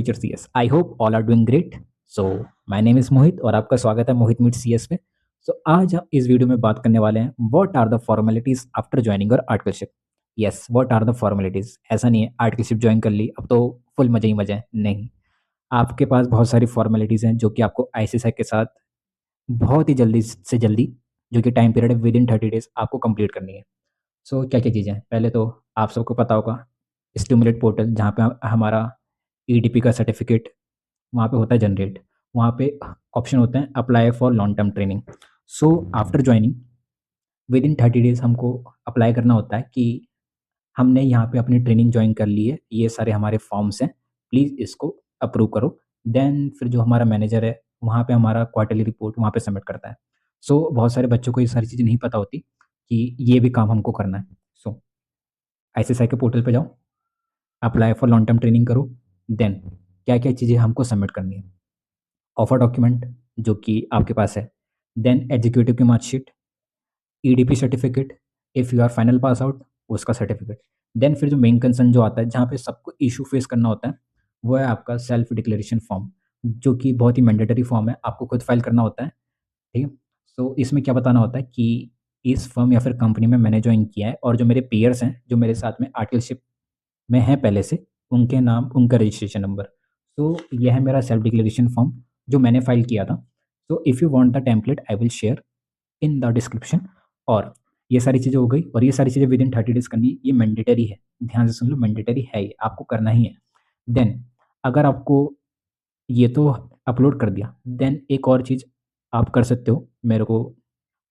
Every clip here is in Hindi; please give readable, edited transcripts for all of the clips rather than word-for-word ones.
Teacher CS। I hope all are doing great. So my name is Mohit और आपका स्वागत है मोहित मीट CS पे। सो आज हम इस वीडियो में बात करने वाले हैं what are the formalities after joining your articleship. Yes, what are the formalities. ऐसा नहीं है आर्टिकलशिप ज्वाइन कर ली अब तो फुल मजा ही मजा है, नहीं। आपके पास बहुत सारी फॉर्मेलिटीज हैं जो कि आपको ICSI के साथ बहुत ही जल्दी से जल्दी, जो कि टाइम पीरियड है विद इन 30 डेज, आपको कंप्लीट करनी है। सो क्या क्या चीज़ें हैं, पहले तो आप सबको पता होगा स्टिमुलेट पोर्टल, जहाँ पे हमारा EDP का सर्टिफिकेट वहाँ पे होता है जनरेट। वहाँ पे ऑप्शन होते हैं apply for long term training. So after joining with in 30 days हमको अप्लाई करना होता है कि हमने यहाँ पे अपनी ट्रेनिंग ज्वाइन कर ली है, ये सारे हमारे फॉर्म्स हैं, प्लीज़ इसको अप्रूव करो। देन फिर जो हमारा मैनेजर है वहाँ पे हमारा क्वार्टरली रिपोर्ट वहाँ पे सबमिट करता है। सो बहुत सारे बच्चों को ये सारी चीज़ें नहीं पता होती कि ये भी काम हमको करना है। सो ICSI के पोर्टल पे जाओ, apply for long term training करो। देन क्या क्या चीज़ें हमको सबमिट करनी है, ऑफर डॉक्यूमेंट जो कि आपके पास है, देन एग्जीक्यूटिव की marksheet, EDP certificate if you are final pass out, उसका सर्टिफिकेट। देन फिर जो मेन कंसर्न जो आता है जहाँ पे सबको इशू फेस करना होता है, वो है आपका सेल्फ डिक्लेरेशन फॉर्म, जो कि बहुत ही मैंडेटरी फॉर्म है, आपको खुद फाइल करना होता है। ठीक है। सो इसमें क्या बताना होता है कि इस फर्म या फिर कंपनी में मैंने ज्वाइन किया है और जो मेरे पेयर्स हैं जो मेरे साथ में आर्टिकलशिप में हैं पहले से, उनके नाम, उनका रजिस्ट्रेशन नंबर। तो यह है मेरा सेल्फ डिक्लेरेशन फॉर्म जो मैंने फाइल किया था। So if you want the template I will share in the description. और ये सारी चीज़ें हो गई, और ये सारी चीज़ें विद इन 30 डेज करनी, ये मैंडेटरी है। ध्यान से सुन लो, मैंडेटरी है, ये आपको करना ही है। देन अगर आपको ये तो अपलोड कर दिया, देन एक और चीज़ आप कर सकते हो, मेरे को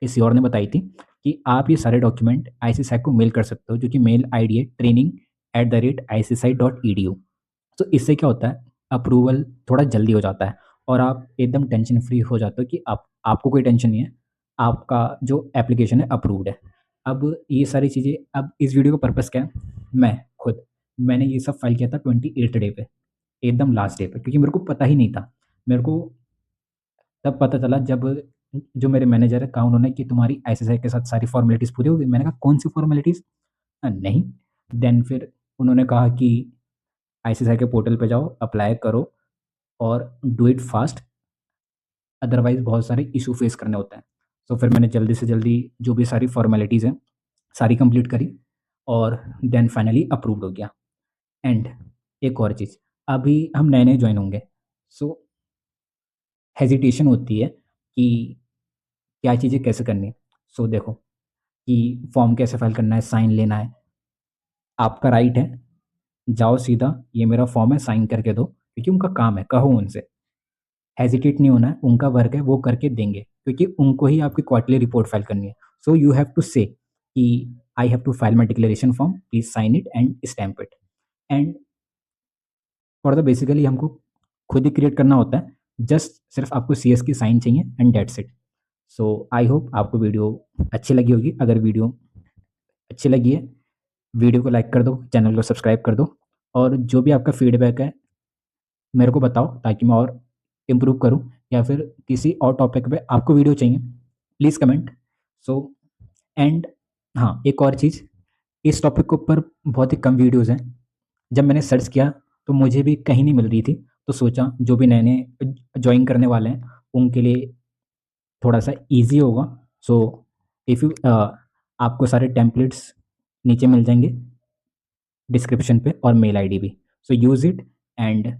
किसी और ने बताई थी कि आप ये सारे डॉक्यूमेंट ICSI को मेल कर सकते हो, जो कि मेल ID है training@icsi.edu। तो इससे क्या होता है, अप्रूवल थोड़ा जल्दी हो जाता है और आप एकदम टेंशन फ्री हो जाते हो कि आपको कोई टेंशन नहीं है, आपका जो एप्लीकेशन है अप्रूव्ड है। अब ये सारी चीज़ें, अब इस वीडियो का पर्पस क्या है, मैंने ये सब फाइल किया था 28th डे पे, एकदम लास्ट डे पे, क्योंकि मेरे को पता ही नहीं था। मेरे को तब पता चला जब जो मेरे मैनेजर है कहा उन्होंने कि तुम्हारी ICSI के साथ सारी फॉर्मेलिटीज़ पूरी हो गई। मैंने कहा कौन सी फॉर्मेलिटीज़? नहीं। देन फिर उन्होंने कहा कि ICSI के पोर्टल पे जाओ, अप्लाई करो और डू इट फास्ट, अदरवाइज़ बहुत सारे इशू फेस करने होते हैं। तो फिर मैंने जल्दी से जल्दी जो भी सारी फॉर्मेलिटीज़ हैं सारी कंप्लीट करी और देन फाइनली अप्रूव्ड हो गया। एंड एक और चीज़, अभी हम नए-नए जॉइन होंगे, सो हेजिटेशन होती है कि क्या चीज़ें कैसे करनी है। सो देखो कि फॉर्म कैसे फाइल करना है, साइन लेना है, आपका राइट है, जाओ सीधा, ये मेरा फॉर्म है, साइन करके दो, क्योंकि उनका काम है, कहो उनसे। हेजिटेट नहीं होना है, उनका वर्क है, वो करके देंगे, क्योंकि उनको ही आपकी क्वार्टरली रिपोर्ट फाइल करनी है। So you have to say कि I have to file my declaration form, please sign it and stamp it. And for the basically हमको खुद ही क्रिएट करना होता है, जस्ट सिर्फ आपको CS की साइन चाहिए and that's it. So I hope आपको वीडियो अच्छी लगी होगी। अगर वीडियो अच्छी लगी है, वीडियो को लाइक कर दो, चैनल को सब्सक्राइब कर दो, और जो भी आपका फीडबैक है मेरे को बताओ ताकि मैं और इम्प्रूव करूँ, या फिर किसी और टॉपिक पे आपको वीडियो चाहिए, प्लीज़ कमेंट। सो एंड हाँ, एक और चीज़, इस टॉपिक के ऊपर बहुत ही कम वीडियोज़ हैं। जब मैंने सर्च किया तो मुझे भी कहीं नहीं मिल रही थी, तो सोचा जो भी नए-नए जॉइन करने वाले हैं उनके लिए थोड़ा-सा ईज़ी होगा। सो इफ़ यू आपको सारे टेम्पलेट्स नीचे मिल जाएँगे डिस्क्रिप्शन पे, और मेल ID भी। So use it and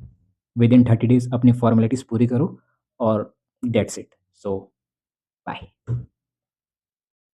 with in 30 days अपनी फॉर्मेलिटीज़ पूरी करो, और दैट्स इट। So bye.